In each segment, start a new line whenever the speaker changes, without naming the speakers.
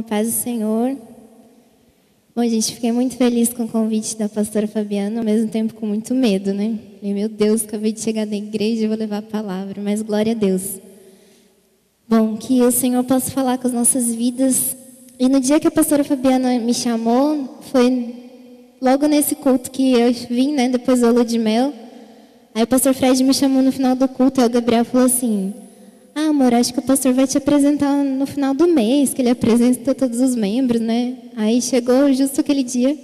A paz do Senhor. Bom, gente, fiquei muito feliz com o convite da pastora Fabiana, ao mesmo tempo com muito medo, né? Falei, meu Deus, acabei de chegar na igreja e vou levar a palavra, mas glória a Deus. Bom, que o Senhor possa falar com as nossas vidas. E no dia que a pastora Fabiana me chamou, foi logo nesse culto que eu vim, né? Depois da lua de mel. Aí o pastor Fred me chamou no final do culto e o Gabriel falou assim: ah, amor, acho que o pastor vai te apresentar no final do mês, que ele apresenta todos os membros, né? Aí chegou justo aquele dia.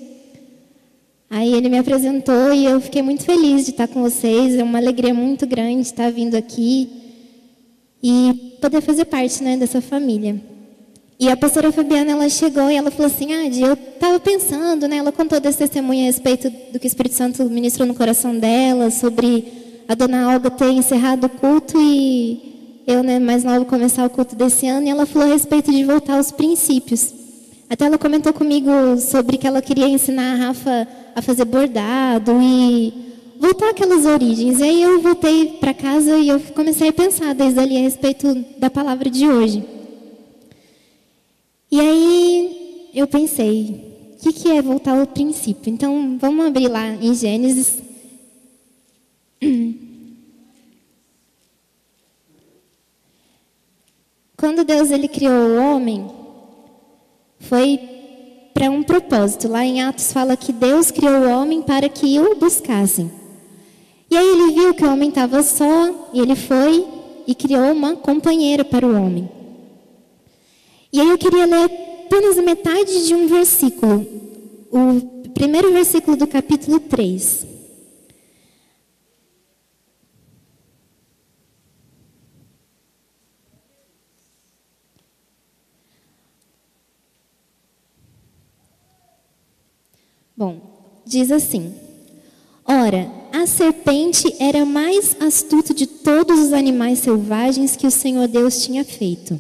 Aí ele me apresentou e eu fiquei muito feliz de estar com vocês. É uma alegria muito grande estar vindo aqui e poder fazer parte, né, dessa família. E a pastora Fabiana, ela chegou e ela falou assim: ah, eu estava pensando, né? Ela contou desse testemunho a respeito do que o Espírito Santo ministrou no coração dela, sobre a dona Olga ter encerrado o culto e eu, né, mais nova, começar o culto desse ano, e ela falou a respeito de voltar aos princípios. Até ela comentou comigo sobre que ela queria ensinar a Rafa a fazer bordado e voltar àquelas origens. E aí eu voltei para casa e eu comecei a pensar desde ali a respeito da palavra de hoje. E aí eu pensei, o que é voltar ao princípio? Então vamos abrir lá em Gênesis. Quando Deus ele criou o homem, foi para um propósito. Lá em Atos fala que Deus criou o homem para que o buscassem. E aí ele viu que o homem estava só, e ele foi e criou uma companheira para o homem. E aí eu queria ler apenas a metade de um versículo, o primeiro versículo do capítulo 3. Bom, diz assim: ora, a serpente era mais astuta de todos os animais selvagens que o Senhor Deus tinha feito.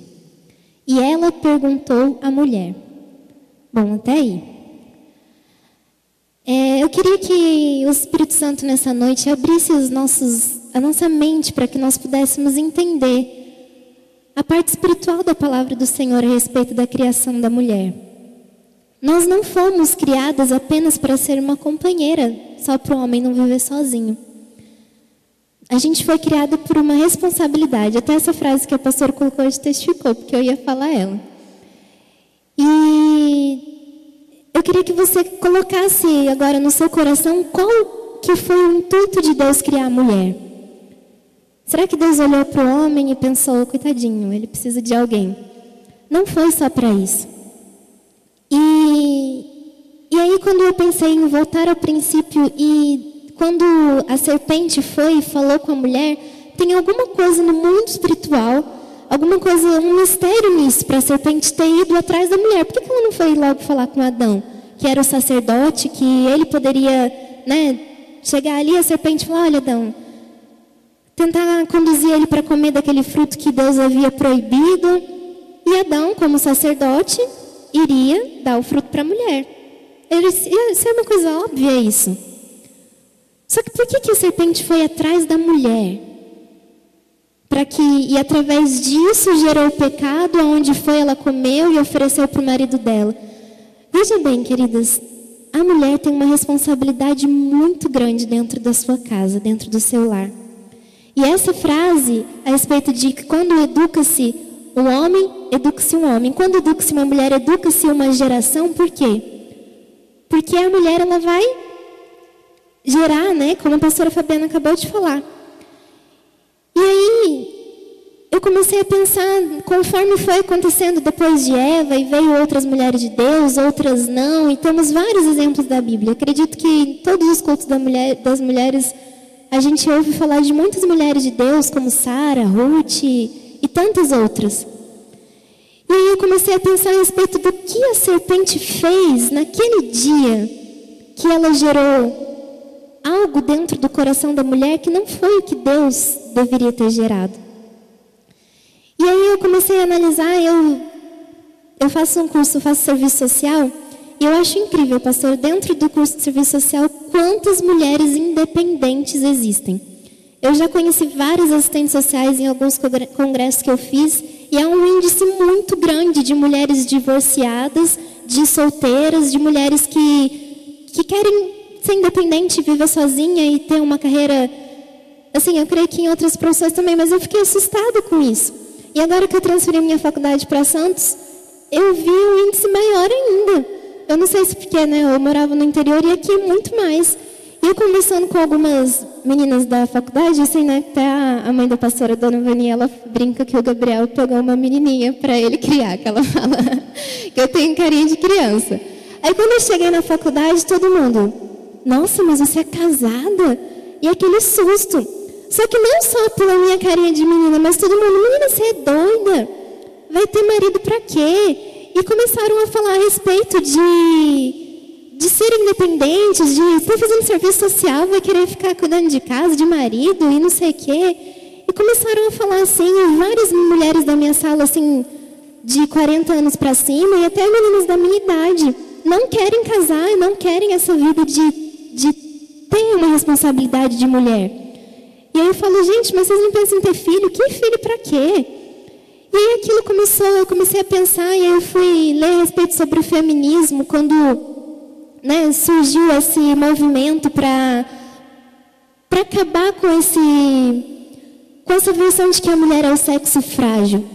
E ela perguntou à mulher. Bom, até aí. Eu queria que o Espírito Santo nessa noite abrisse a nossa mente para que nós pudéssemos entender a parte espiritual da palavra do Senhor a respeito da criação da mulher. Nós não fomos criadas apenas para ser uma companheira, só para o homem não viver sozinho. A gente foi criada por uma responsabilidade. Até essa frase que a pastora colocou hoje testificou, porque eu ia falar ela. E eu queria que você colocasse agora no seu coração qual que foi o intuito de Deus criar a mulher. Será que Deus olhou para o homem e pensou, coitadinho, ele precisa de alguém? Não foi só para isso. E aí quando eu pensei em voltar ao princípio e quando a serpente foi e falou com a mulher, tem alguma coisa no mundo espiritual, alguma coisa, um mistério nisso para a serpente ter ido atrás da mulher. Por que ela não foi logo falar com Adão, que era o sacerdote, que ele poderia, né, chegar ali e a serpente falar: olha, Adão, tentar conduzir ele para comer daquele fruto que Deus havia proibido, e Adão, como sacerdote, iria dar o fruto para a mulher. Isso é uma coisa óbvia, isso. Só que por que a serpente foi atrás da mulher? E através disso gerou o pecado, aonde foi ela comeu e ofereceu para o marido dela. Veja bem, queridas, a mulher tem uma responsabilidade muito grande dentro da sua casa, dentro do seu lar. E essa frase a respeito de que quando educa-se um homem, educa-se um homem. Quando educa-se uma mulher, educa-se uma geração. Por quê? Porque a mulher, ela vai gerar, né? Como a pastora Fabiana acabou de falar. E aí, eu comecei a pensar, conforme foi acontecendo depois de Eva, e veio outras mulheres de Deus, outras não, e temos vários exemplos da Bíblia. Acredito que em todos os cultos das mulheres, a gente ouve falar de muitas mulheres de Deus, como Sara, Ruth e tantas outras. E aí eu comecei a pensar a respeito do que a serpente fez naquele dia que ela gerou algo dentro do coração da mulher que não foi o que Deus deveria ter gerado. E aí eu comecei a analisar, eu faço um curso, faço serviço social, e eu acho incrível, pastor, dentro do curso de serviço social, quantas mulheres independentes existem. Eu já conheci várias assistentes sociais em alguns congressos que eu fiz, e E há um índice muito grande de mulheres divorciadas, de solteiras, de mulheres que querem ser independente, viver sozinha e ter uma carreira, assim, eu creio que em outras profissões também, mas eu fiquei assustada com isso. E agora que eu transferi minha faculdade para Santos, eu vi um índice maior ainda. Eu não sei se porque, né, eu morava no interior e aqui muito mais. E eu conversando com algumas meninas da faculdade, assim, né, até a mãe da pastora, Dona Vani, ela brinca que o Gabriel pegou uma menininha para ele criar, que ela fala que eu tenho carinha de criança. Aí quando eu cheguei na faculdade, todo mundo, nossa, mas você é casada? E aquele susto. Só que não só pela minha carinha de menina, mas todo mundo, menina, você é doida? Vai ter marido para quê? E começaram a falar a respeito de ser independentes, de estar fazendo serviço social, vai querer ficar cuidando de casa, de marido e não sei o quê. E começaram a falar assim, várias mulheres da minha sala, assim, de 40 anos para cima, e até meninas da minha idade, não querem casar, não querem essa vida de ter uma responsabilidade de mulher. E aí eu falo, gente, mas vocês não pensam em ter filho? Que filho para quê? E aí aquilo começou, eu comecei a pensar, e aí eu fui ler a respeito sobre o feminismo, quando, né, surgiu esse movimento para acabar com essa versão de que a mulher é o sexo frágil.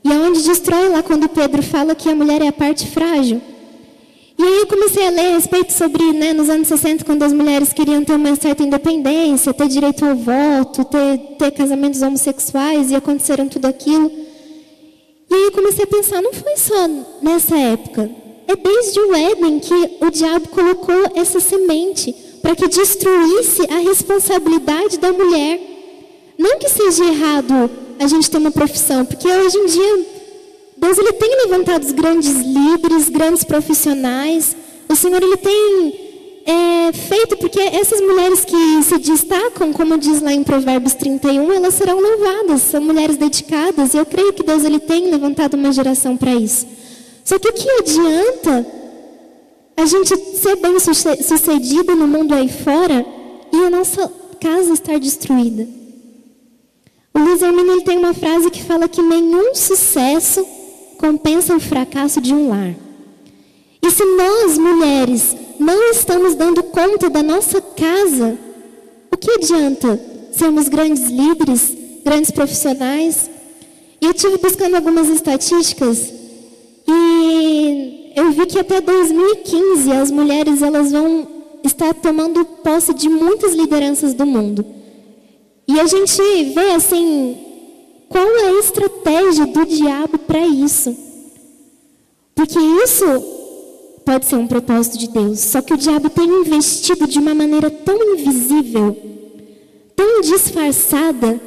E é onde destrói lá quando Pedro fala que a mulher é a parte frágil. E aí eu comecei a ler a respeito sobre, né, nos anos 60, quando as mulheres queriam ter uma certa independência, ter direito ao voto, ter casamentos homossexuais, e aconteceram tudo aquilo. E aí eu comecei a pensar, não foi só nessa época. É desde o Éden que o diabo colocou essa semente para que destruísse a responsabilidade da mulher. Não que seja errado a gente ter uma profissão, porque hoje em dia Deus ele tem levantado os grandes líderes, grandes profissionais. O Senhor ele tem feito, porque essas mulheres que se destacam, como diz lá em Provérbios 31, elas serão louvadas, são mulheres dedicadas, e eu creio que Deus ele tem levantado uma geração para isso. Só que o que adianta a gente ser bem sucedida no mundo aí fora e a nossa casa estar destruída? O Luiz Hermínio ele tem uma frase que fala que nenhum sucesso compensa o fracasso de um lar. E se nós, mulheres, não estamos dando conta da nossa casa, o que adianta sermos grandes líderes, grandes profissionais? E eu estive buscando algumas estatísticas e eu vi que até 2015 as mulheres elas vão estar tomando posse de muitas lideranças do mundo. E a gente vê assim, qual é a estratégia do diabo para isso? Porque isso pode ser um propósito de Deus, só que o diabo tem investido de uma maneira tão invisível, tão disfarçada,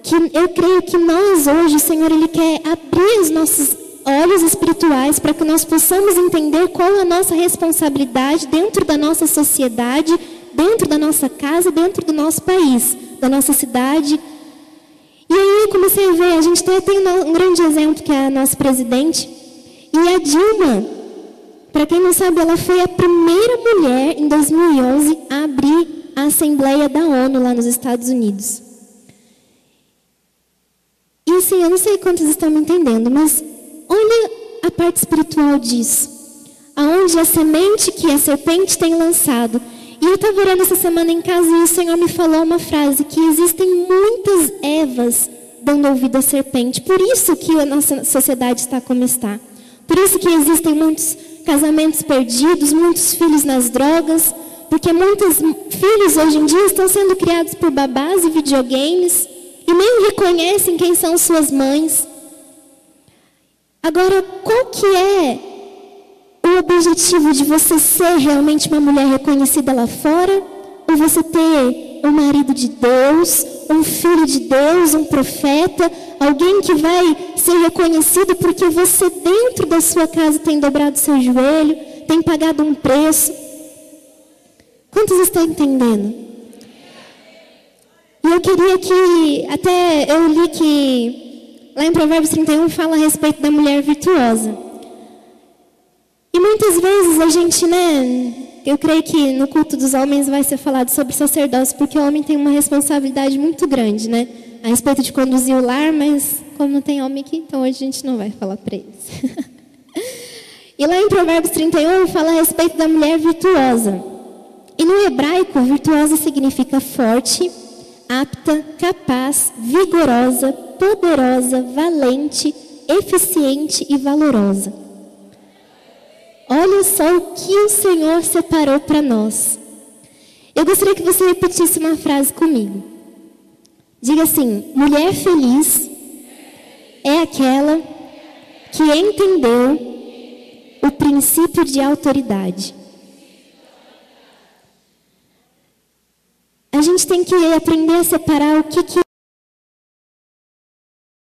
que eu creio que nós hoje, o Senhor, Ele quer abrir os nossos olhos espirituais para que nós possamos entender qual é a nossa responsabilidade dentro da nossa sociedade, dentro da nossa casa, dentro do nosso país, da nossa cidade. E aí eu comecei a ver, a gente tem um grande exemplo que é a nossa presidente, e a Dilma, para quem não sabe, ela foi a primeira mulher em 2011 a abrir a Assembleia da ONU lá nos Estados Unidos. E assim, eu não sei quantos estão me entendendo, mas olha a parte espiritual disso. Aonde a semente que a serpente tem lançado. E eu estava orando essa semana em casa e o Senhor me falou uma frase, que existem muitas Evas dando ouvido à serpente. Por isso que a nossa sociedade está como está. Por isso que existem muitos casamentos perdidos, muitos filhos nas drogas, porque muitos filhos hoje em dia estão sendo criados por babás e videogames e nem reconhecem quem são suas mães. Agora, qual que é o objetivo de você ser realmente uma mulher reconhecida lá fora? Ou você ter um marido de Deus, um filho de Deus, um profeta, alguém que vai ser reconhecido porque você dentro da sua casa tem dobrado seu joelho, tem pagado um preço? Quantos estão entendendo? E eu queria que, até eu li que lá em Provérbios 31 fala a respeito da mulher virtuosa. E muitas vezes a gente, né, eu creio que no culto dos homens vai ser falado sobre sacerdócio, porque o homem tem uma responsabilidade muito grande, né? a respeito de conduzir o lar, mas como não tem homem aqui, então hoje a gente não vai falar para eles. E lá em Provérbios 31 fala a respeito da mulher virtuosa. E no hebraico, virtuosa significa forte, apta, capaz, vigorosa, poderosa, valente, eficiente e valorosa. Olha só o que o Senhor separou para nós. Eu gostaria que você repetisse uma frase comigo. Diga assim: mulher feliz é aquela que entendeu o princípio de autoridade. A gente tem que aprender a separar o que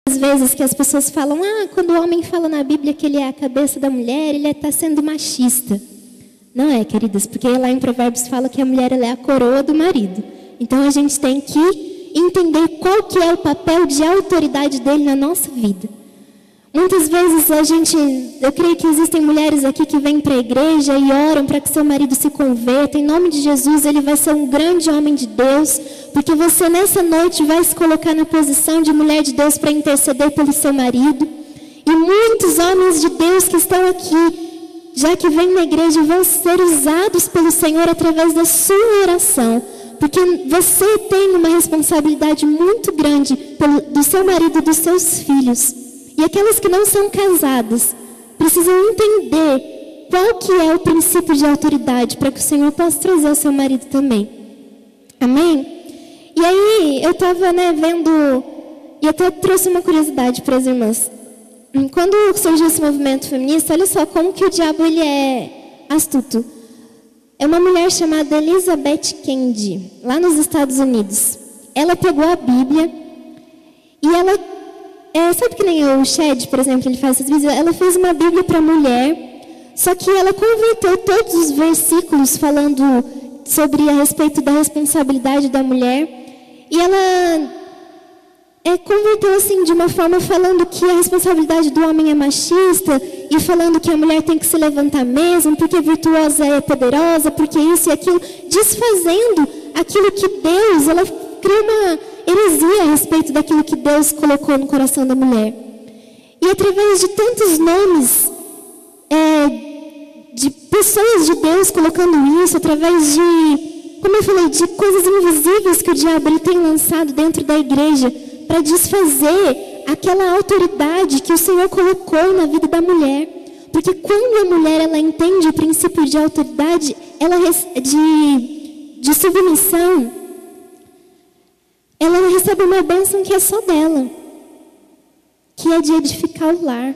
às vezes que as pessoas falam, quando o homem fala na Bíblia que ele é a cabeça da mulher, ele está sendo machista. Não é, queridas, porque lá em Provérbios fala que a mulher ela é a coroa do marido. Então a gente tem que entender qual que é o papel de autoridade dele na nossa vida. Muitas vezes eu creio que existem mulheres aqui que vêm para a igreja e oram para que seu marido se converta. Em nome de Jesus, ele vai ser um grande homem de Deus, porque você nessa noite vai se colocar na posição de mulher de Deus para interceder pelo seu marido. E muitos homens de Deus que estão aqui, já que vêm na igreja, vão ser usados pelo Senhor através da sua oração. Porque você tem uma responsabilidade muito grande do seu marido e dos seus filhos. E aquelas que não são casadas precisam entender qual que é o princípio de autoridade para que o Senhor possa trazer ao seu marido também. Amém? E aí eu estava vendo, e até trouxe uma curiosidade para as irmãs. Quando surgiu esse movimento feminista, olha só como que o diabo ele é astuto. É uma mulher chamada Elizabeth Kendi, lá nos Estados Unidos. Ela pegou a Bíblia e ela... sabe que nem o Shed, por exemplo, ele faz esses vídeos? Ela fez uma Bíblia para mulher, só que ela converteu todos os versículos falando sobre a respeito da responsabilidade da mulher. E ela converteu assim de uma forma falando que a responsabilidade do homem é machista e falando que a mulher tem que se levantar mesmo, porque virtuosa é poderosa, porque isso e aquilo, desfazendo aquilo que Deus, ela criou uma heresia a respeito daquilo que Deus colocou no coração da mulher. E através de tantos nomes de pessoas de Deus colocando isso, através de, como eu falei, de coisas invisíveis que o diabo ele tem lançado dentro da igreja para desfazer aquela autoridade que o Senhor colocou na vida da mulher. Porque quando a mulher ela entende o princípio de autoridade, de submissão, ela recebe uma bênção que é só dela, que é de edificar o lar.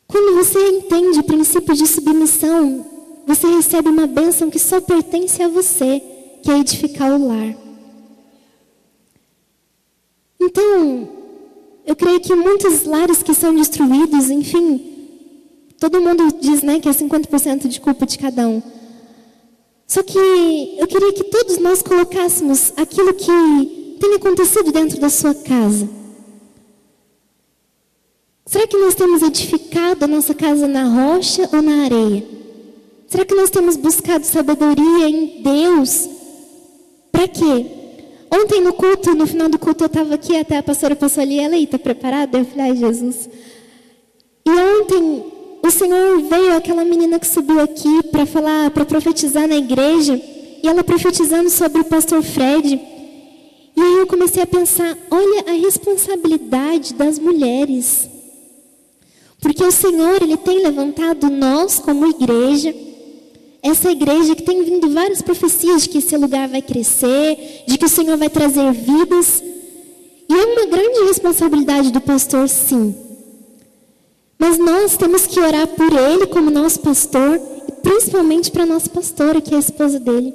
Quando você entende o princípio de submissão, você recebe uma bênção que só pertence a você, que é edificar o lar. Então, eu creio que muitos lares que são destruídos, enfim, todo mundo diz que é 50% de culpa de cada um. Só que eu queria que todos nós colocássemos aquilo que tem acontecido dentro da sua casa. Será que nós temos edificado a nossa casa na rocha ou na areia? Será que nós temos buscado sabedoria em Deus? Para quê? Ontem no culto, no final do culto, eu estava aqui, até a pastora passou ali, ela está preparada? Eu falei, ai Jesus. E ontem o Senhor veio, aquela menina que subiu aqui para falar, para profetizar na igreja, e ela profetizando sobre o pastor Fred. E aí eu comecei a pensar, olha a responsabilidade das mulheres. Porque o Senhor, Ele tem levantado nós como igreja, essa igreja que tem vindo várias profecias de que esse lugar vai crescer, de que o Senhor vai trazer vidas. E é uma grande responsabilidade do pastor, sim. Mas nós temos que orar por ele como nosso pastor, e principalmente para a nossa pastora, que é a esposa dele.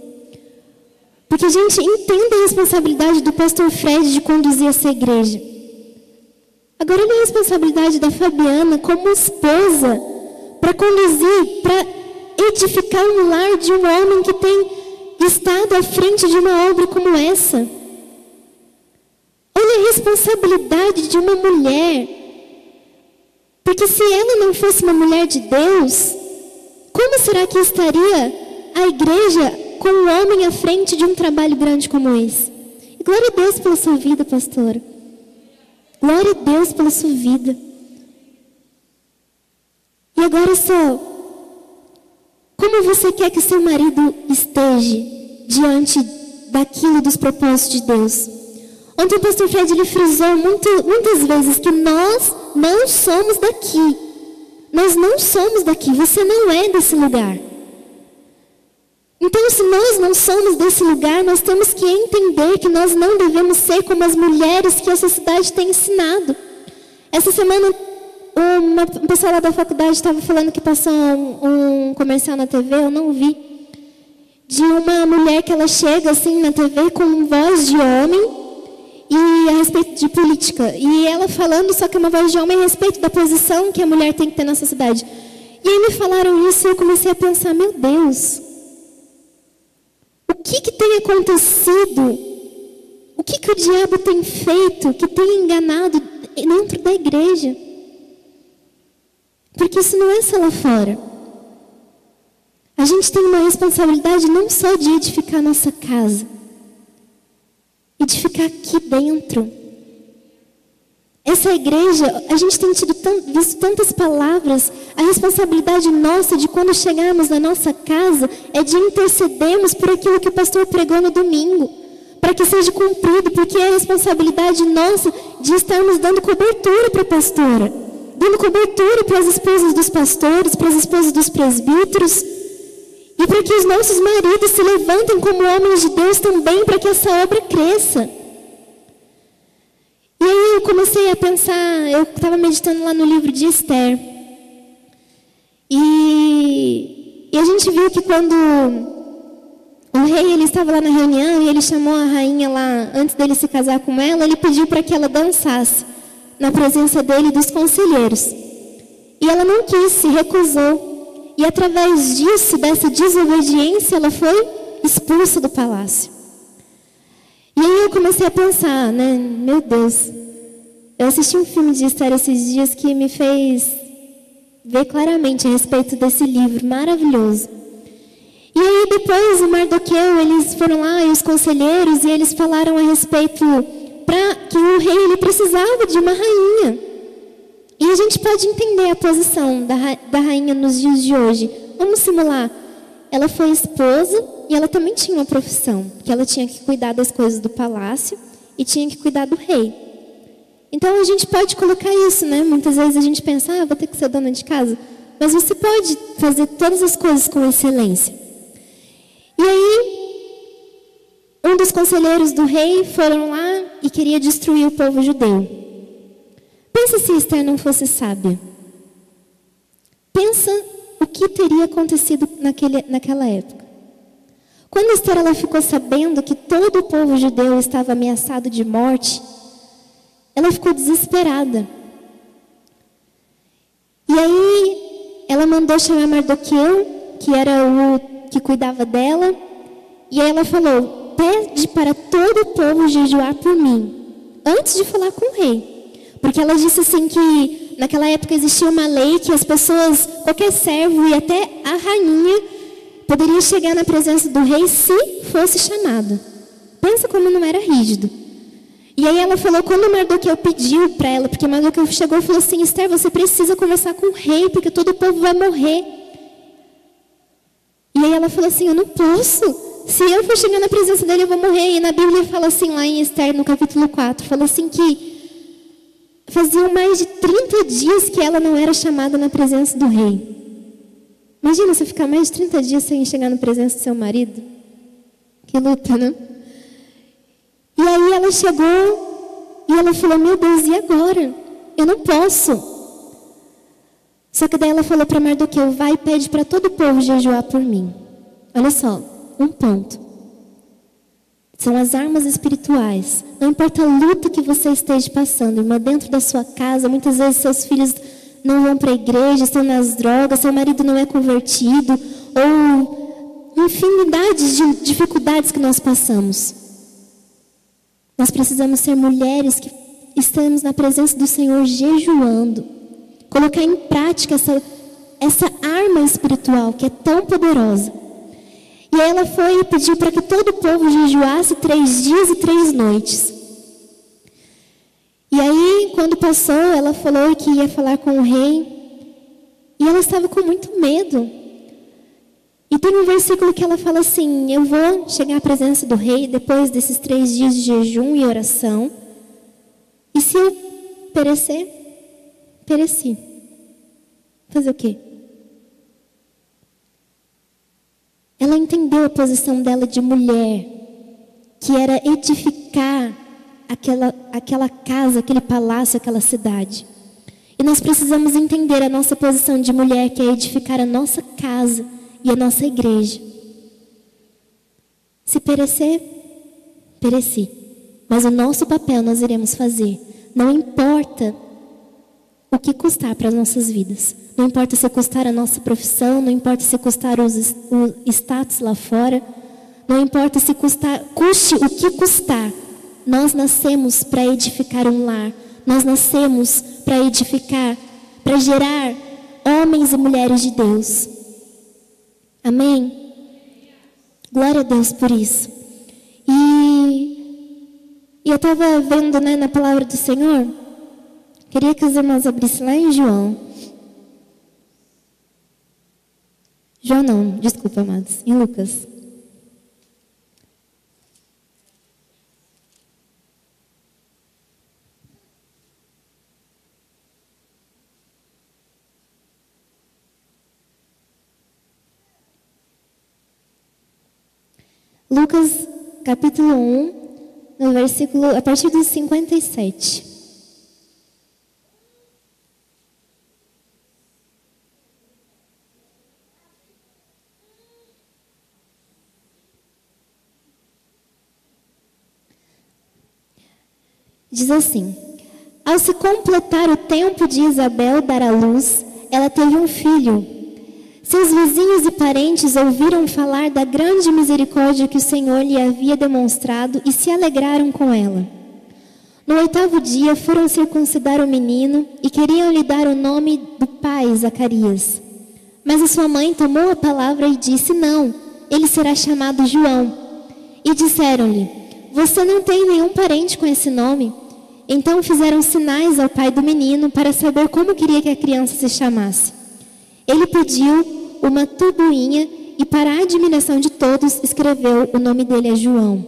Porque a gente entende a responsabilidade do pastor Fred de conduzir essa igreja. Agora olha a responsabilidade da Fabiana como esposa, para conduzir, para edificar um lar de um homem que tem estado à frente de uma obra como essa. Olha a responsabilidade de uma mulher. Porque se ela não fosse uma mulher de Deus, como será que estaria a igreja com um homem à frente de um trabalho grande como esse? E glória a Deus pela sua vida, pastora. Glória a Deus pela sua vida. E agora só, como você quer que seu marido esteja diante daquilo dos propósitos de Deus? Ontem o pastor Fred ele frisou muitas vezes que nós não somos daqui. Nós não somos daqui, você não é desse lugar. Então, se nós não somos desse lugar, nós temos que entender que nós não devemos ser como as mulheres que essa cidade tem ensinado. Essa semana, uma pessoa lá da faculdade estava falando que passou um comercial na TV, eu não vi, de uma mulher que ela chega assim na TV com voz de homem e a respeito de política. E ela falando, só que uma voz de homem a respeito da posição que a mulher tem que ter na sociedade. E aí me falaram isso e eu comecei a pensar, meu Deus, o que tem acontecido? O que o diabo tem feito, que tem enganado dentro da igreja? Porque isso não é só lá fora. A gente tem uma responsabilidade não só de edificar nossa casa, edificar aqui dentro. Essa igreja, a gente tem visto tantas palavras. A responsabilidade nossa de quando chegarmos na nossa casa é de intercedermos por aquilo que o pastor pregou no domingo, para que seja cumprido, porque é a responsabilidade nossa de estarmos dando cobertura para a pastora, dando cobertura para as esposas dos pastores, para as esposas dos presbíteros, e para que os nossos maridos se levantem como homens de Deus também, para que essa obra cresça. E aí eu comecei a pensar, eu estava meditando lá no livro de Esther. E a gente viu que quando o rei ele estava lá na reunião e ele chamou a rainha lá, antes dele se casar com ela, ele pediu para que ela dançasse na presença dele e dos conselheiros. E ela não quis, se recusou. E através disso, dessa desobediência, ela foi expulsa do palácio. E aí eu comecei a pensar, né? Meu Deus, eu assisti um filme de Esther esses dias que me fez ver claramente a respeito desse livro maravilhoso. E aí depois o Mardoqueu, eles foram lá, e os conselheiros, e eles falaram a respeito para que o rei ele precisava de uma rainha. E a gente pode entender a posição da rainha nos dias de hoje. Vamos simular. Ela foi esposa e ela também tinha uma profissão, que ela tinha que cuidar das coisas do palácio e tinha que cuidar do rei. Então a gente pode colocar isso, né? Muitas vezes a gente pensa, vou ter que ser dona de casa. Mas você pode fazer todas as coisas com excelência. E aí, um dos conselheiros do rei foram lá e queria destruir o povo judeu. Pensa se Esther não fosse sábia. Pensa o que teria acontecido naquela época. Quando Esther ela ficou sabendo que todo o povo judeu estava ameaçado de morte, ela ficou desesperada. E aí ela mandou chamar Mardoqueu, que era o que cuidava dela, e aí ela falou, pede para todo o povo jejuar por mim, antes de falar com o rei. Porque ela disse assim que naquela época existia uma lei que as pessoas, qualquer servo e até a rainha, poderia chegar na presença do rei se fosse chamado. Pensa como não era rígido. E aí ela falou, quando Mardoqueu pediu para ela, porque Mardoqueu chegou e falou assim, Esther, você precisa conversar com o rei, porque todo o povo vai morrer. E aí ela falou assim, eu não posso. Se eu for chegar na presença dele, eu vou morrer. E na Bíblia fala assim, lá em Esther, no capítulo 4, fala assim que faziam mais de 30 dias que ela não era chamada na presença do rei. Imagina você ficar mais de 30 dias sem chegar na presença do seu marido. Que luta, né? E aí ela chegou e ela falou, meu Deus, e agora? Eu não posso. Só que daí ela falou para Mardoqueu, vai e pede para todo o povo jejuar por mim. Olha só, um ponto. São as armas espirituais. Não importa a luta que você esteja passando, irmã, dentro da sua casa, muitas vezes seus filhos não vão para a igreja, estão nas drogas, seu marido não é convertido, ou infinidade de dificuldades que nós passamos. Nós precisamos ser mulheres que estamos na presença do Senhor jejuando, colocar em prática essa arma espiritual que é tão poderosa. E
E aí ela foi e pediu para que todo o povo jejuasse 3 dias e 3 noites. E aí, quando passou, ela falou que ia falar com o rei. E ela estava com muito medo. E tem um versículo que ela fala assim: eu vou chegar à presença do rei depois desses 3 dias de jejum e oração. E se eu perecer, pereci. Fazer o quê? Ela entendeu a posição dela de mulher, que era edificar aquela casa, aquele palácio, aquela cidade. E nós precisamos entender a nossa posição de mulher, que é edificar a nossa casa e a nossa igreja. Se perecer, pereci. Mas o nosso papel nós iremos fazer. Não importa o que custar para as nossas vidas. Não importa se custar a nossa profissão, não importa se custar o status lá fora, não importa se custe o que custar. Nós nascemos para edificar um lar. Nós nascemos para edificar, para gerar homens e mulheres de Deus. Amém? Glória a Deus por isso. E eu estava vendo, na palavra do Senhor. Queria que os irmãos abrissem lá em João. João não, desculpa, amados. Em Lucas. Lucas, capítulo 1, no versículo, a partir do 57. Diz assim: ao se completar o tempo de Isabel dar à luz, ela teve um filho. Seus vizinhos e parentes ouviram falar da grande misericórdia que o Senhor lhe havia demonstrado e se alegraram com ela. No 8º dia foram circuncidar o menino e queriam lhe dar o nome do pai, Zacarias. Mas a sua mãe tomou a palavra e disse: não, ele será chamado João. E disseram-lhe: você não tem nenhum parente com esse nome? Então fizeram sinais ao pai do menino para saber como queria que a criança se chamasse. Ele pediu uma tubuinha e, para a admiração de todos, escreveu: o nome dele é João.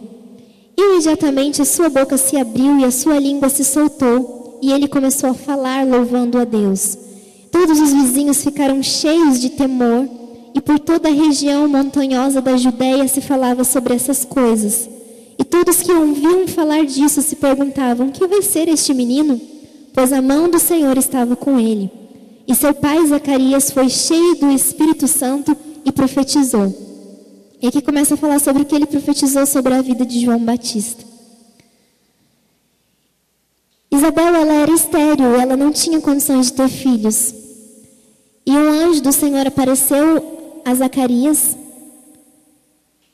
Imediatamente a sua boca se abriu e a sua língua se soltou, e ele começou a falar, louvando a Deus. Todos os vizinhos ficaram cheios de temor, e por toda a região montanhosa da Judéia se falava sobre essas coisas. E todos que ouviam falar disso se perguntavam: que vai ser este menino? Pois a mão do Senhor estava com ele. E seu pai Zacarias foi cheio do Espírito Santo e profetizou. E aqui começa a falar sobre o que ele profetizou sobre a vida de João Batista. Isabel, ela era estéril, ela não tinha condições de ter filhos. E um anjo do Senhor apareceu a Zacarias.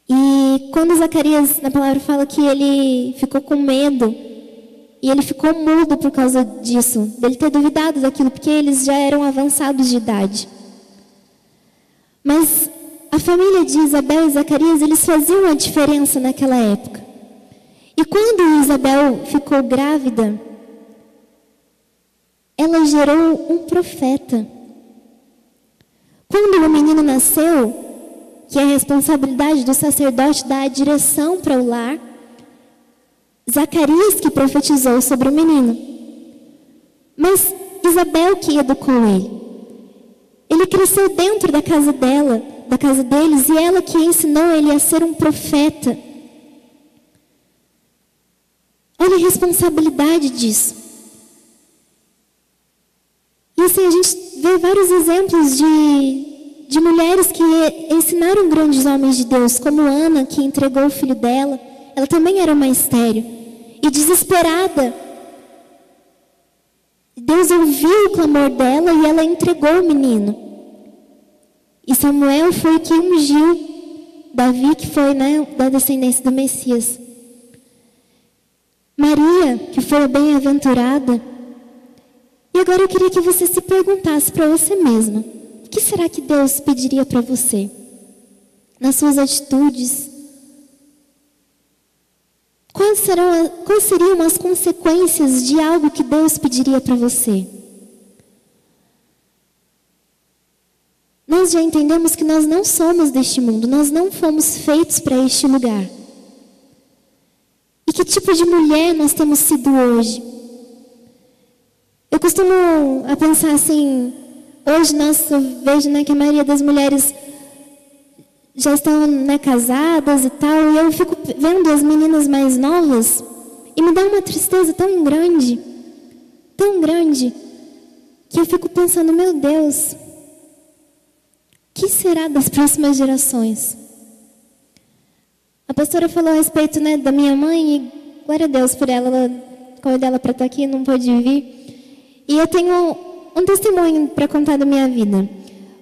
E quando Zacarias, na palavra, fala que ele ficou com medo, e ele ficou mudo por causa disso, dele ter duvidado daquilo, porque eles já eram avançados de idade. Mas a família de Isabel e Zacarias, eles faziam a diferença naquela época. E quando Isabel ficou grávida, ela gerou um profeta. Quando o menino nasceu, que é a responsabilidade do sacerdote dar a direção para o lar, Zacarias que profetizou sobre o menino. Mas Isabel que educou ele. Ele cresceu dentro da casa dela, da casa deles, e ela que ensinou ele a ser um profeta. Olha a responsabilidade disso. E assim, a gente vê vários exemplos de mulheres que ensinaram grandes homens de Deus, como Ana, que entregou o filho dela. Ela também era uma estéril. E desesperada, Deus ouviu o clamor dela e ela entregou o menino. E Samuel foi o que ungiu Davi, que foi da descendência do Messias. Maria, que foi a bem-aventurada. E agora eu queria que você se perguntasse para você mesma: o que será que Deus pediria para você? nas suas atitudes? Quais seriam as consequências de algo que Deus pediria para você? Nós já entendemos que nós não somos deste mundo, nós não fomos feitos para este lugar. E que tipo de mulher nós temos sido hoje? Eu costumo pensar assim, hoje eu vejo, né, que a maioria das mulheres já estão, né, casadas e tal, e eu fico vendo as meninas mais novas e me dá uma tristeza tão grande, que eu fico pensando, meu Deus, o que será das próximas gerações? A pastora falou a respeito, né, da minha mãe, e glória a Deus por ela convidei ela para estar aqui, não pôde vir. E eu tenho um testemunho para contar da minha vida.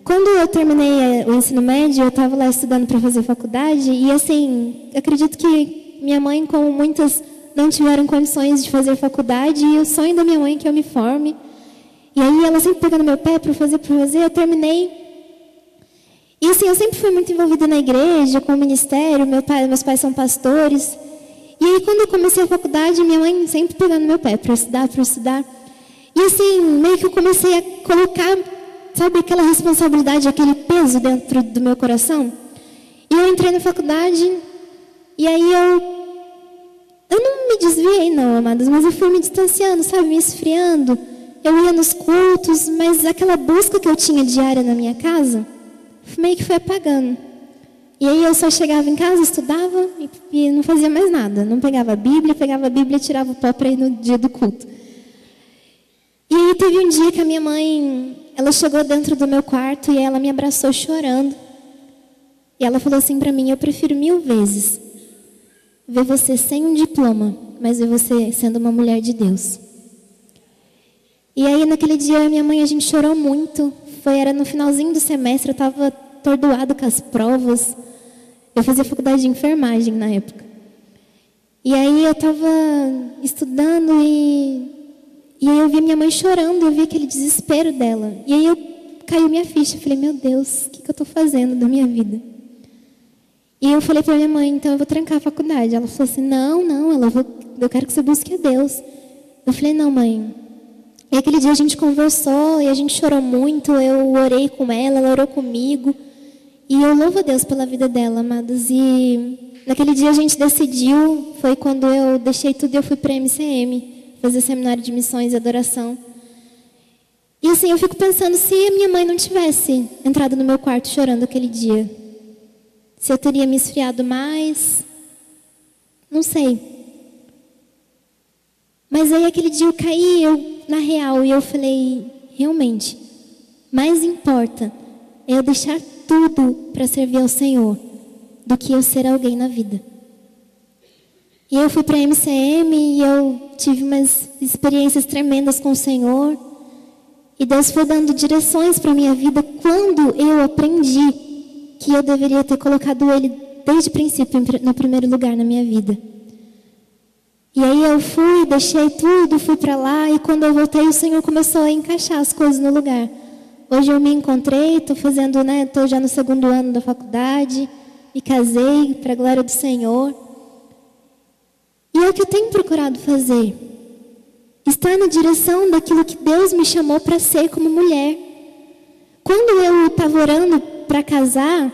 Quando eu terminei o ensino médio, eu estava lá estudando para fazer faculdade, e assim, acredito que minha mãe, como muitas, não tiveram condições de fazer faculdade, e o sonho da minha mãe é que eu me forme. E aí ela sempre pegando meu pé para fazer, eu terminei. E assim, eu sempre fui muito envolvida na igreja, com o ministério, meus pais são pastores. E aí quando eu comecei a faculdade, minha mãe sempre pegando meu pé para estudar. E assim, meio que eu comecei a colocar, sabe, aquela responsabilidade, aquele peso dentro do meu coração. E eu entrei na faculdade, e aí eu não me desviei não, amados, mas eu fui me distanciando, sabe, me esfriando. Eu ia nos cultos, mas aquela busca que eu tinha diária na minha casa, meio que foi apagando. E aí eu só chegava em casa, estudava e não fazia mais nada. Não pegava a Bíblia e tirava o pó para ir no dia do culto. E aí teve um dia que a minha mãe, ela chegou dentro do meu quarto e ela me abraçou chorando. E ela falou assim para mim, eu prefiro 1000 vezes ver você sem um diploma, mas ver você sendo uma mulher de Deus. E aí naquele dia minha mãe, a gente chorou muito. Era no finalzinho do semestre, eu estava atordoada com as provas. Eu fazia faculdade de enfermagem na época. E aí eu estava estudando e aí eu vi minha mãe chorando, eu vi aquele desespero dela. E aí caiu minha ficha, eu falei, meu Deus, o que eu estou fazendo da minha vida? E eu falei para minha mãe, então eu vou trancar a faculdade. Ela falou assim, não, eu quero que você busque a Deus. Eu falei, não, mãe. E aquele dia a gente conversou e a gente chorou muito, eu orei com ela orou comigo. E eu louvo a Deus pela vida dela, amados. E naquele dia a gente decidiu, foi quando eu deixei tudo e eu fui para a MCM, fazer seminário de missões e adoração. E assim, eu fico pensando, se a minha mãe não tivesse entrado no meu quarto chorando aquele dia, se eu teria me esfriado mais, não sei. Mas aí aquele dia eu caí, na real, e eu falei, realmente, mais importa é eu deixar tudo para servir ao Senhor do que eu ser alguém na vida. E eu fui para a MCM e eu tive umas experiências tremendas com o Senhor. E Deus foi dando direções para a minha vida quando eu aprendi que eu deveria ter colocado Ele desde o princípio no primeiro lugar na minha vida. E aí eu fui, deixei tudo, fui para lá e quando eu voltei o Senhor começou a encaixar as coisas no lugar. Hoje eu me encontrei, estou fazendo, estou já no 2º ano da faculdade, me casei para a glória do Senhor. E é o que eu tenho procurado fazer. Estar na direção daquilo que Deus me chamou para ser como mulher. Quando eu estava orando para casar,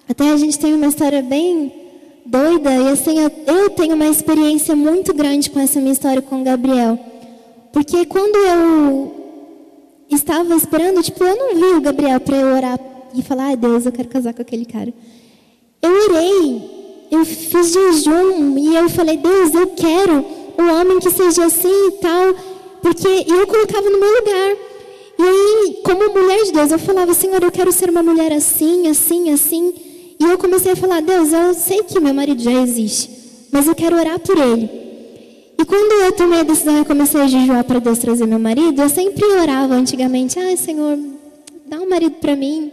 até a gente tem uma história bem doida, e assim, eu tenho uma experiência muito grande com essa minha história com o Gabriel. Porque quando eu estava esperando, eu não vi o Gabriel para eu orar e falar, ai Deus, eu quero casar com aquele cara. Eu orei, eu fiz jejum e eu falei, Deus, eu quero um homem que seja assim e tal, porque eu colocava no meu lugar. E aí, como mulher de Deus, eu falava, Senhor, eu quero ser uma mulher assim, assim, assim. E eu comecei a falar, Deus, eu sei que meu marido já existe, mas eu quero orar por ele. E quando eu tomei a decisão e comecei a jejuar para Deus trazer meu marido, eu sempre orava antigamente, ai Senhor, dá um marido para mim.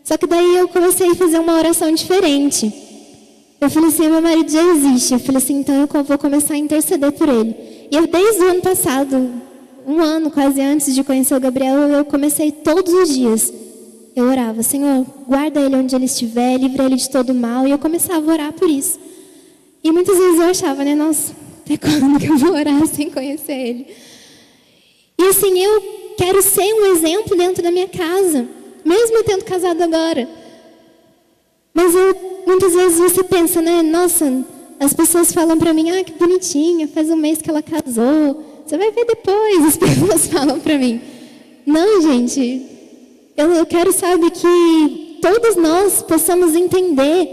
Só que daí eu comecei a fazer uma oração diferente. Eu falei assim, meu marido já existe. Eu falei assim, então eu vou começar a interceder por ele. E eu, desde o ano passado, um ano quase antes de conhecer o Gabriel, eu comecei todos os dias. eu orava, Senhor, guarda ele onde ele estiver, livra ele de todo mal. E eu começava a orar por isso. E muitas vezes eu achava, né, nossa, até quando que eu vou orar sem conhecer ele? E assim, eu quero ser um exemplo dentro da minha casa, mesmo eu tendo casado agora. Mas muitas vezes você pensa, né, nossa, as pessoas falam pra mim, que bonitinha, faz um mês que ela casou. Você vai ver depois, as pessoas falam pra mim. Não, gente, eu quero, sabe, que todos nós possamos entender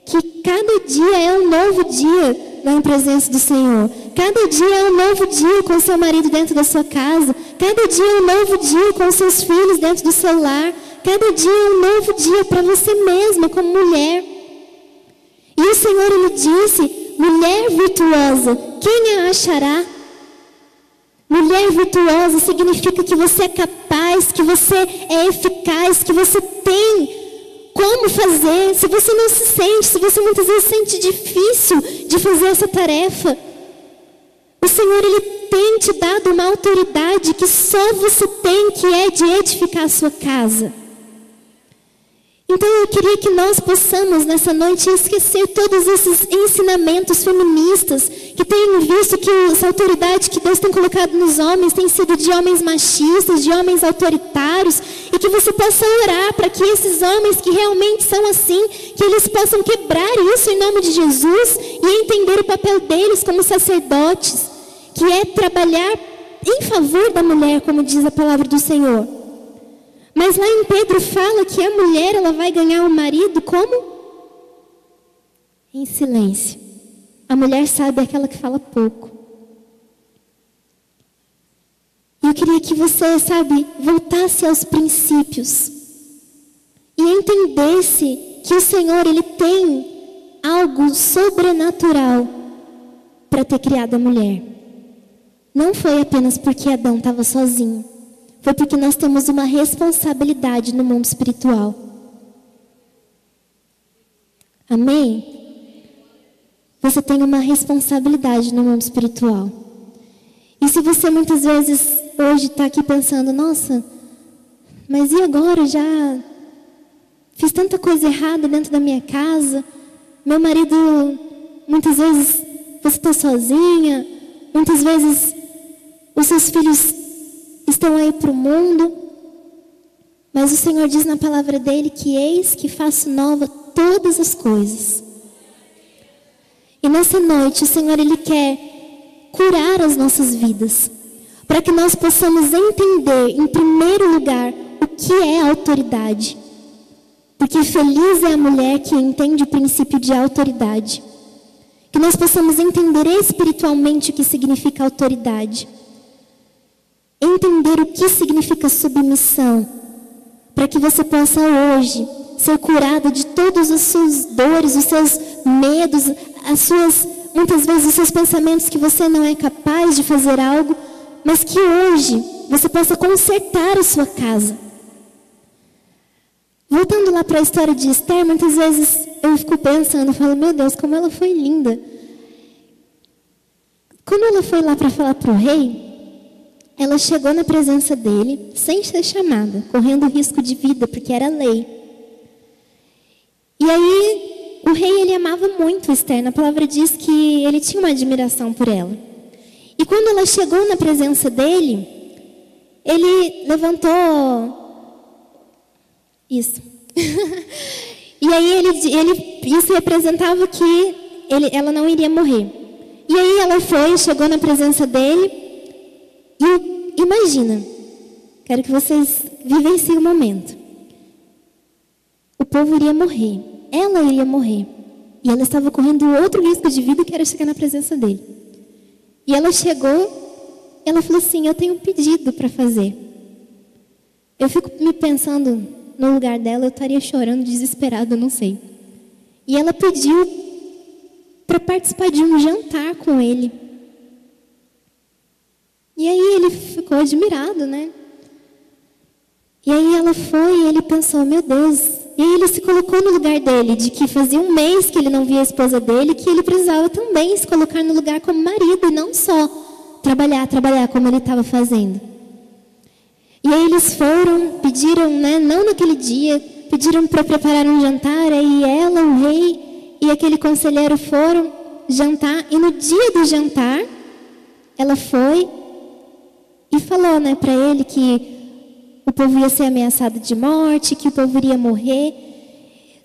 que cada dia é um novo dia na presença do Senhor. Cada dia é um novo dia com o seu marido dentro da sua casa. Cada dia é um novo dia com os seus filhos dentro do seu lar. Cada dia é um novo dia para você mesma, como mulher. E o Senhor, Ele disse, mulher virtuosa, quem a achará? Mulher virtuosa significa que você é capaz, que você é eficaz, que você tem como fazer. Se você não se sente, se você muitas vezes sente difícil de fazer essa tarefa, o Senhor, Ele tem te dado uma autoridade que só você tem, que é de edificar a sua casa. Então eu queria que nós possamos nessa noite esquecer todos esses ensinamentos feministas que têm visto que essa autoridade que Deus tem colocado nos homens tem sido de homens machistas, de homens autoritários, e que você possa orar para que esses homens que realmente são assim, que eles possam quebrar isso em nome de Jesus e entender o papel deles como sacerdotes, que é trabalhar em favor da mulher, como diz a palavra do Senhor. Mas lá em Pedro fala que a mulher, ela vai ganhar o marido como? Em silêncio. A mulher sabe é aquela que fala pouco. E eu queria que você, sabe, voltasse aos princípios. E entendesse que o Senhor, Ele tem algo sobrenatural para ter criado a mulher. Não foi apenas porque Adão estava sozinho. Foi porque nós temos uma responsabilidade no mundo espiritual. Amém? Você tem uma responsabilidade no mundo espiritual. E se você muitas vezes hoje está aqui pensando, nossa, mas e agora? Já fiz tanta coisa errada dentro da minha casa. Meu marido, muitas vezes você está sozinha. Muitas vezes os seus filhos estão aí para o mundo, mas o Senhor diz na palavra dele que eis que faço nova todas as coisas. E nessa noite o Senhor, Ele quer curar as nossas vidas, para que nós possamos entender em primeiro lugar o que é autoridade, porque feliz é a mulher que entende o princípio de autoridade, que nós possamos entender espiritualmente o que significa autoridade, entender o que significa submissão, para que você possa hoje ser curado de todas as suas dores, os seus medos, muitas vezes os seus pensamentos que você não é capaz de fazer algo, mas que hoje você possa consertar a sua casa. Voltando lá para a história de Esther, muitas vezes eu fico pensando, eu falo, meu Deus, como ela foi linda. Quando ela foi lá para falar para o rei, ela chegou na presença dele, sem ser chamada, correndo risco de vida, porque era lei. E aí, o rei, ele amava muito Esther. Na palavra diz que ele tinha uma admiração por ela. E quando ela chegou na presença dele, ele levantou... Isso. E aí, isso representava que ela não iria morrer. E aí, ela chegou na presença dele. E imagina, quero que vocês vivenciem o momento. O povo iria morrer, ela iria morrer. E ela estava correndo outro risco de vida, que era chegar na presença dele. E ela chegou, ela falou assim, eu tenho um pedido para fazer. Eu fico me pensando, no lugar dela, eu estaria chorando, desesperada, não sei. E ela pediu para participar de um jantar com ele. E aí ele ficou admirado, né? E aí ela foi e ele pensou, meu Deus. E aí ele se colocou no lugar dele, de que fazia um mês que ele não via a esposa dele, que ele precisava também se colocar no lugar como marido, e não só trabalhar como ele estava fazendo. E aí eles foram, pediram, né, não naquele dia, pediram para preparar um jantar. Aí ela, o rei e aquele conselheiro foram jantar. E no dia do jantar, ela foi e falou, né, para ele que o povo ia ser ameaçado de morte, que o povo iria morrer.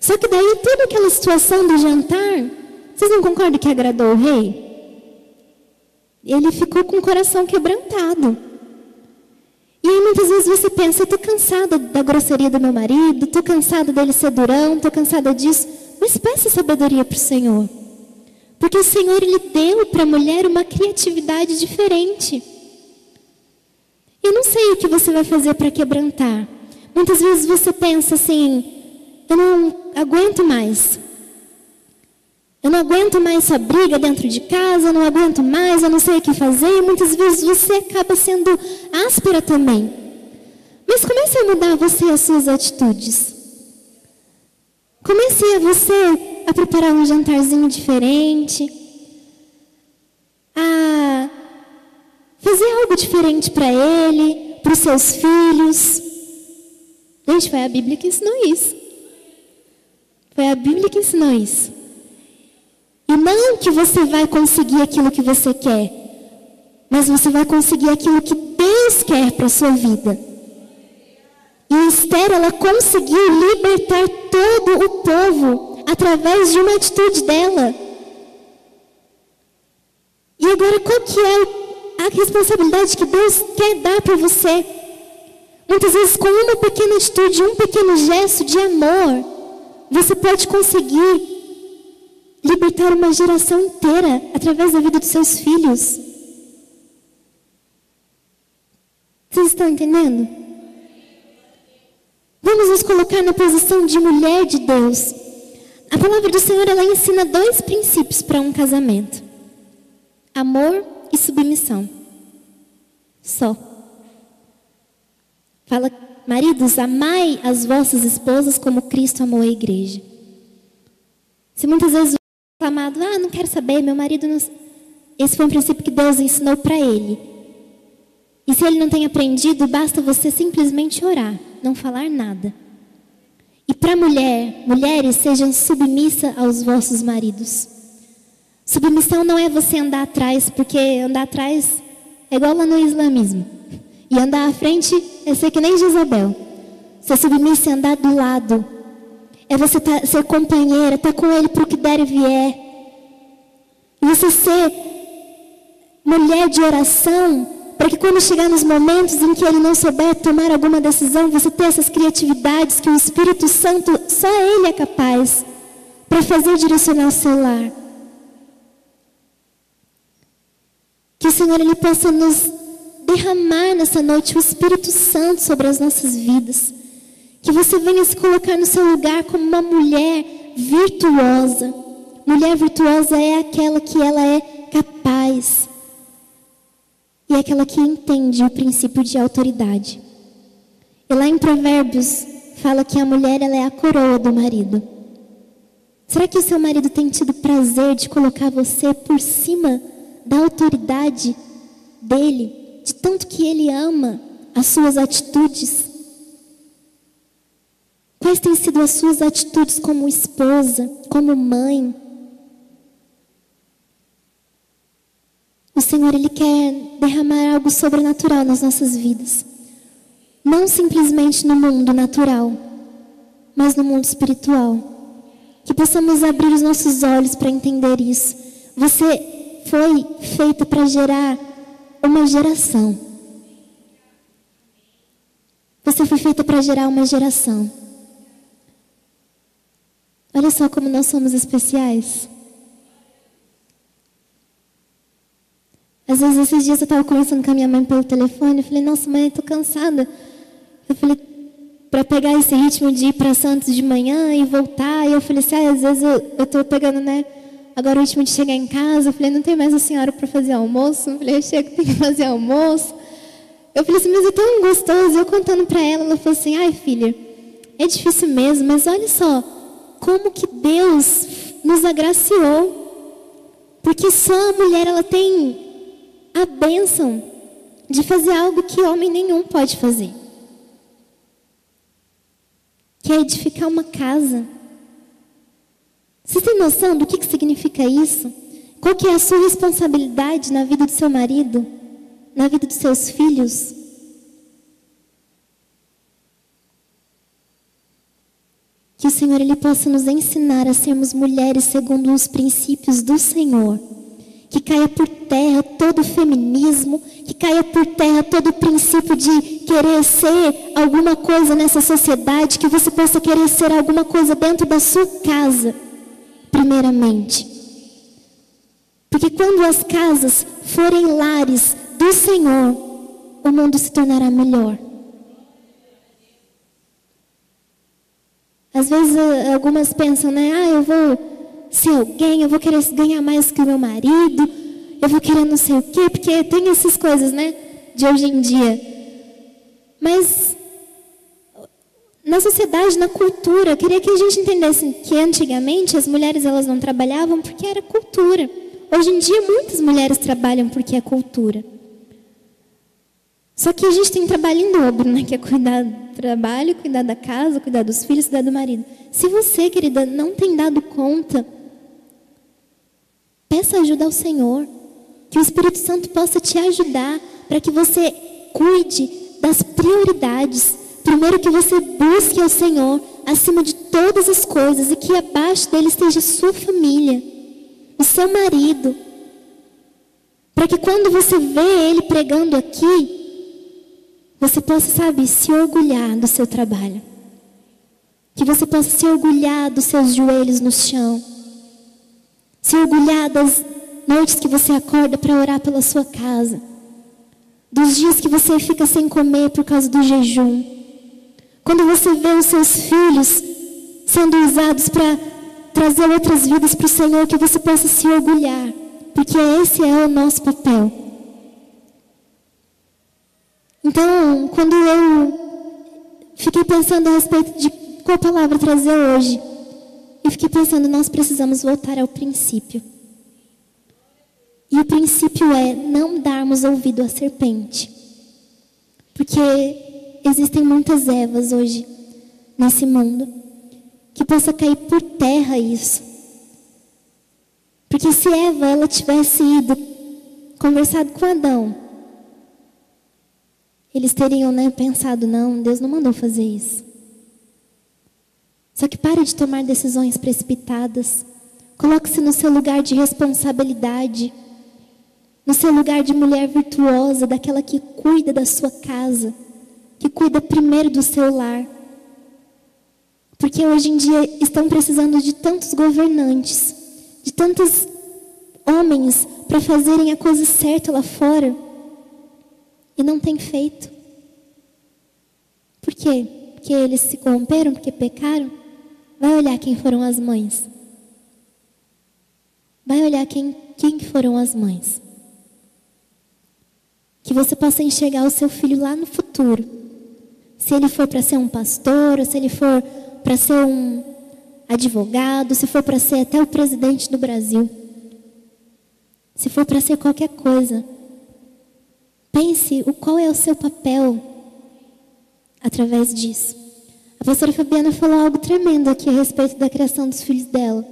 Só que daí toda aquela situação do jantar, vocês não concordam que agradou o rei? Ele ficou com o coração quebrantado. E aí muitas vezes você pensa, eu estou cansada da grosseria do meu marido, estou cansada dele ser durão, estou cansada disso. Mas peça sabedoria para o Senhor. Porque o Senhor, Ele deu para a mulher uma criatividade diferente. Eu não sei o que você vai fazer para quebrantar. Muitas vezes você pensa assim, eu não aguento mais. Eu não aguento mais essa briga dentro de casa, eu não aguento mais, eu não sei o que fazer. E muitas vezes você acaba sendo áspera também. Mas comece a mudar você as suas atitudes. Comece a preparar um jantarzinho diferente. A fazer algo diferente para ele, para os seus filhos. Gente, foi a Bíblia que ensinou isso. Foi a Bíblia que ensinou isso. E não que você vai conseguir aquilo que você quer, mas você vai conseguir aquilo que Deus quer para a sua vida. E Esther, ela conseguiu libertar todo o povo através de uma atitude dela. E agora, qual que é a responsabilidade que Deus quer dar para você? Muitas vezes, com uma pequena atitude, um pequeno gesto de amor, você pode conseguir libertar uma geração inteira através da vida dos seus filhos. Vocês estão entendendo? Vamos nos colocar na posição de mulher de Deus. A palavra do Senhor, ela ensina 2 princípios para um casamento: amor e submissão. Só. Fala, maridos, amai as vossas esposas como Cristo amou a igreja. Se muitas vezes reclamado, não quero saber, meu marido não... Esse foi um princípio que Deus ensinou para ele. E se ele não tem aprendido, basta você simplesmente orar, não falar nada. E para mulheres, sejam submissas aos vossos maridos. Submissão não é você andar atrás, porque andar atrás é igual lá no islamismo. E andar à frente é ser que nem Jezabel. Ser submissa é andar do lado. É você ser companheira, estar com ele para o que der e vier. E você ser mulher de oração, para que quando chegar nos momentos em que ele não souber tomar alguma decisão, você ter essas criatividades que o Espírito Santo, só ele é capaz, para fazer direcionar o seu lar. Que o Senhor, Ele possa nos derramar nessa noite o Espírito Santo sobre as nossas vidas. Que você venha se colocar no seu lugar como uma mulher virtuosa. Mulher virtuosa é aquela que ela é capaz. E é aquela que entende o princípio de autoridade. E lá em Provérbios, fala que a mulher, ela é a coroa do marido. Será que o seu marido tem tido prazer de colocar você por cima da autoridade dele? De tanto que ele ama as suas atitudes? Quais têm sido as suas atitudes como esposa, como mãe? O Senhor, Ele quer derramar algo sobrenatural nas nossas vidas. Não simplesmente no mundo natural, mas no mundo espiritual. Que possamos abrir os nossos olhos para entender isso. Você foi feita para gerar uma geração. Você foi feita para gerar uma geração. Olha só como nós somos especiais. Às vezes, esses dias eu estava conversando com a minha mãe pelo telefone. Eu falei, nossa mãe, eu estou cansada. Eu falei, para pegar esse ritmo de ir para Santos de manhã e voltar. E eu falei assim, às vezes eu estou pegando, né, agora o ritmo de chegar em casa. Eu falei, não tem mais a senhora para fazer almoço. Eu falei, eu chego, tem que fazer almoço. Eu falei assim, mas é tão gostoso. Eu contando para ela, ela falou assim, ai filha, é difícil mesmo, mas olha só, como que Deus nos agraciou. Porque só a mulher, ela tem a bênção de fazer algo que homem nenhum pode fazer. que é edificar uma casa. Você tem noção do que significa isso? Qual que é a sua responsabilidade na vida do seu marido? Na vida dos seus filhos? Que o Senhor Ele possa nos ensinar a sermos mulheres segundo os princípios do Senhor. Que caia por terra todo o feminismo, que caia por terra todo o princípio de querer ser alguma coisa nessa sociedade, que você possa querer ser alguma coisa dentro da sua casa, primeiramente. Porque quando as casas forem lares do Senhor, o mundo se tornará melhor. Às vezes algumas pensam, né? Eu vou ser alguém, eu vou querer ganhar mais que o meu marido, eu vou querer não sei o quê, porque tem essas coisas, né? De hoje em dia. Mas na sociedade, na cultura, eu queria que a gente entendesse que antigamente as mulheres elas não trabalhavam porque era cultura. Hoje em dia muitas mulheres trabalham porque é cultura. Só que a gente tem trabalho em dobro, né? Que é cuidar do trabalho, cuidar da casa, cuidar dos filhos, cuidar do marido. Se você, querida, não tem dado conta, peça ajuda ao Senhor. Que o Espírito Santo possa te ajudar para que você cuide das prioridades. Primeiro que você busque ao Senhor acima de todas as coisas e que abaixo dele esteja a sua família, o seu marido. Para que quando você vê ele pregando aqui, você possa, sabe, se orgulhar do seu trabalho. Que você possa se orgulhar dos seus joelhos no chão. Se orgulhar das noites que você acorda para orar pela sua casa. Dos dias que você fica sem comer por causa do jejum. Quando você vê os seus filhos sendo usados para trazer outras vidas para o Senhor, que você possa se orgulhar. Porque esse é o nosso papel. Então, quando eu fiquei pensando a respeito de qual palavra trazer hoje, eu fiquei pensando, nós precisamos voltar ao princípio. E o princípio é não darmos ouvido à serpente. Porque existem muitas Evas hoje nesse mundo que possa cair por terra isso. Porque se Eva ela tivesse ido conversado com Adão, eles teriam, né, pensado, não, Deus não mandou fazer isso. Só que pare de tomar decisões precipitadas. Coloque-se no seu lugar de responsabilidade. No seu lugar de mulher virtuosa, daquela que cuida da sua casa. Que cuida primeiro do seu lar. Porque hoje em dia estão precisando de tantos governantes. De tantos homens para fazerem a coisa certa lá fora. E não tem feito. Por quê? Porque eles se corromperam, porque pecaram? Vai olhar quem foram as mães. Vai olhar quem foram as mães. Que você possa enxergar o seu filho lá no futuro. Se ele for para ser um pastor, ou se ele for para ser um advogado, se for para ser até o presidente do Brasil. Se for para ser qualquer coisa. Pense qual é o seu papel através disso. A pastora Fabiana falou algo tremendo aqui a respeito da criação dos filhos dela.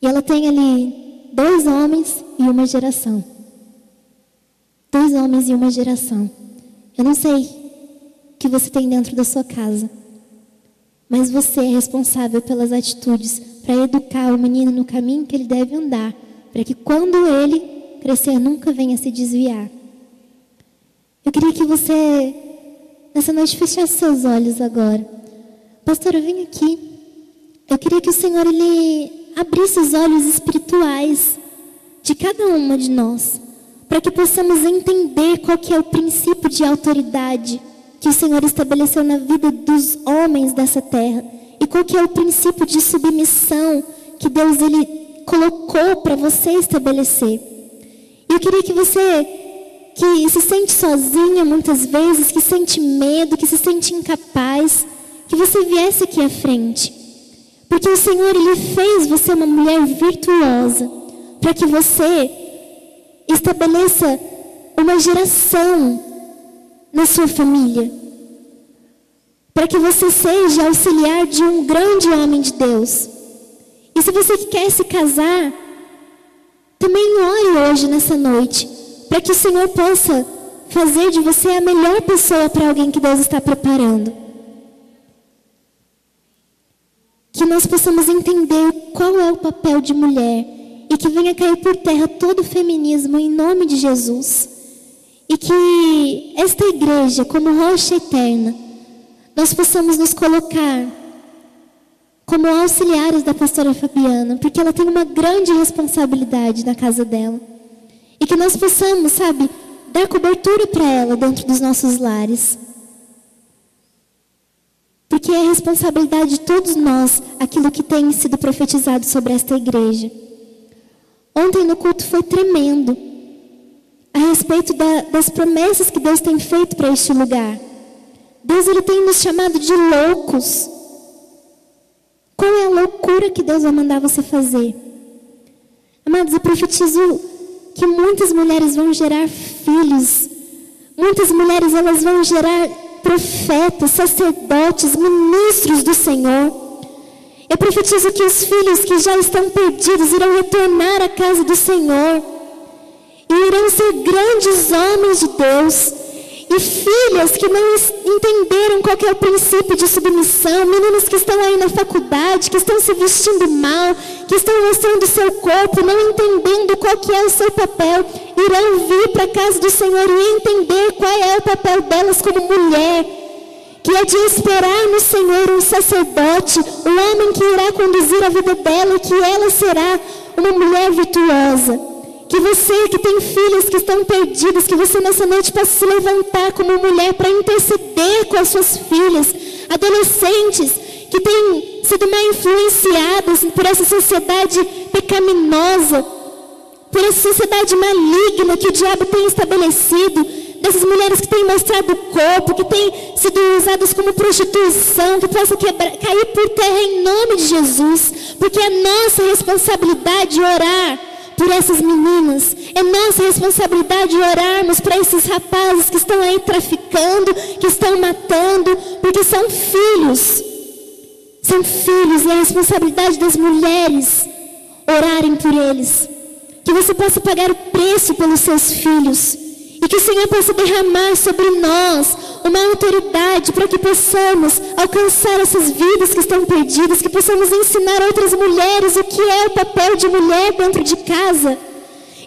E ela tem ali 2 homens e uma geração. 2 homens e uma geração. Eu não sei o que você tem dentro da sua casa, mas você é responsável pelas atitudes para educar o menino no caminho que ele deve andar, para que quando ele crescer nunca venha se desviar. Eu queria que você, nessa noite, fechasse seus olhos agora. Pastora, vem aqui. Eu queria que o Senhor ele abrisse os olhos espirituais de cada uma de nós, para que possamos entender qual que é o princípio de autoridade que o Senhor estabeleceu na vida dos homens dessa terra, e qual que é o princípio de submissão que Deus ele colocou para você estabelecer. Eu queria que você, que se sente sozinha muitas vezes, que sente medo, que se sente incapaz, que você viesse aqui à frente. Porque o Senhor, ele fez você uma mulher virtuosa, para que você estabeleça uma geração na sua família. para que você seja auxiliar de um grande homem de Deus. E se você quer se casar, também ore hoje, nessa noite, para que o Senhor possa fazer de você a melhor pessoa para alguém que Deus está preparando. Que nós possamos entender qual é o papel de mulher e que venha cair por terra todo o feminismo em nome de Jesus. E que esta igreja, como rocha eterna, nós possamos nos colocar como auxiliares da pastora Fabiana, porque ela tem uma grande responsabilidade na casa dela. E que nós possamos, dar cobertura para ela dentro dos nossos lares. Porque é responsabilidade de todos nós aquilo que tem sido profetizado sobre esta igreja. Ontem no culto foi tremendo a respeito das promessas que Deus tem feito para este lugar. Deus, Ele tem nos chamado de loucos. Qual é a loucura que Deus vai mandar você fazer? Amados, eu profetizo que muitas mulheres vão gerar filhos. Muitas mulheres, elas vão gerar profetas, sacerdotes, ministros do Senhor. Eu profetizo que os filhos que já estão perdidos irão retornar à casa do Senhor. E irão ser grandes homens de Deus. E filhas que não entenderam qual que é o princípio de submissão, meninas que estão aí na faculdade, que estão se vestindo mal, que estão mostrando o seu corpo, não entendendo qual que é o seu papel, irão vir para a casa do Senhor e entender qual é o papel delas como mulher, que é de esperar no Senhor um sacerdote, um homem que irá conduzir a vida dela e que ela será uma mulher virtuosa. Que você que tem filhas que estão perdidas, que você nessa noite possa se levantar como mulher para interceder com as suas filhas, adolescentes que têm sido mais influenciadas por essa sociedade pecaminosa, por essa sociedade maligna que o diabo tem estabelecido, dessas mulheres que têm mostrado o corpo, que têm sido usadas como prostituição, que possa cair por terra em nome de Jesus, porque é nossa responsabilidade orar por essas meninas. É nossa responsabilidade orarmos para esses rapazes que estão aí traficando, que estão matando, porque são filhos. São filhos e é a responsabilidade das mulheres orarem por eles. Que você possa pagar o preço pelos seus filhos. E que o Senhor possa derramar sobre nós uma autoridade para que possamos alcançar essas vidas que estão perdidas, que possamos ensinar outras mulheres o que é o papel de mulher dentro de casa.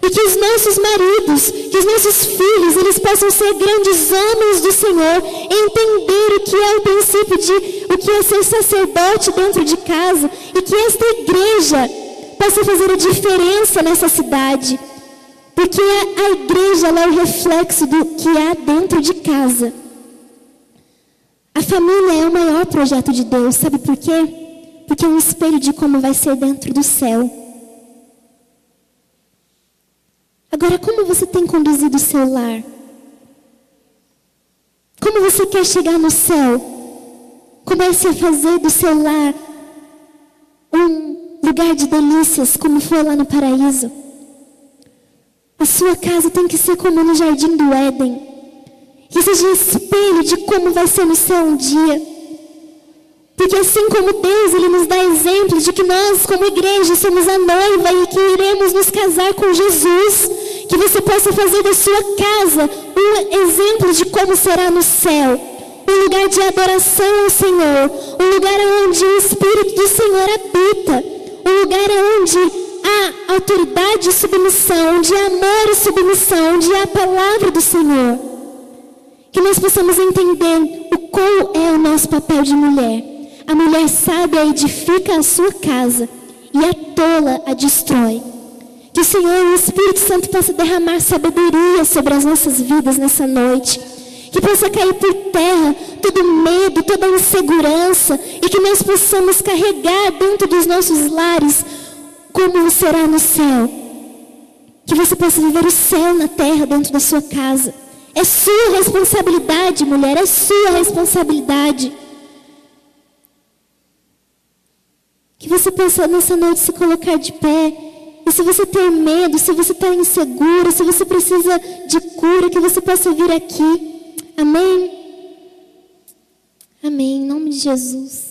E que os nossos maridos, que os nossos filhos, eles possam ser grandes homens do Senhor, entender o que é o princípio de o que é ser sacerdote dentro de casa, e que esta igreja possa fazer a diferença nessa cidade. Porque a igreja ela é o reflexo do que há dentro de casa. A família é o maior projeto de Deus. Sabe por quê? Porque é um espelho de como vai ser dentro do céu. Agora, como você tem conduzido o seu lar? Como você quer chegar no céu? Comece a fazer do seu lar um lugar de delícias, como foi lá no paraíso. A sua casa tem que ser como no jardim do Éden. Que seja espelho de como vai ser no céu um dia. Porque assim como Deus, Ele nos dá exemplos de que nós, como igreja, somos a noiva e que iremos nos casar com Jesus. Que você possa fazer da sua casa um exemplo de como será no céu. Um lugar de adoração ao Senhor. Um lugar onde o Espírito do Senhor habita. Um lugar onde há autoridade e submissão, onde há amor e submissão, onde há a palavra do Senhor. Que nós possamos entender qual é o nosso papel de mulher. A mulher sábia edifica a sua casa e a tola a destrói. Que o Senhor, o Espírito Santo, possa derramar sabedoria sobre as nossas vidas nessa noite. Que possa cair por terra todo medo, toda insegurança, e que nós possamos carregar dentro dos nossos lares como será no céu. Que você possa viver o céu na terra dentro da sua casa. É sua responsabilidade, mulher, é sua responsabilidade. Que você possa nessa noite se colocar de pé. E se você tem medo, se você está insegura, se você precisa de cura, que você possa vir aqui. Amém? Amém. Em nome de Jesus.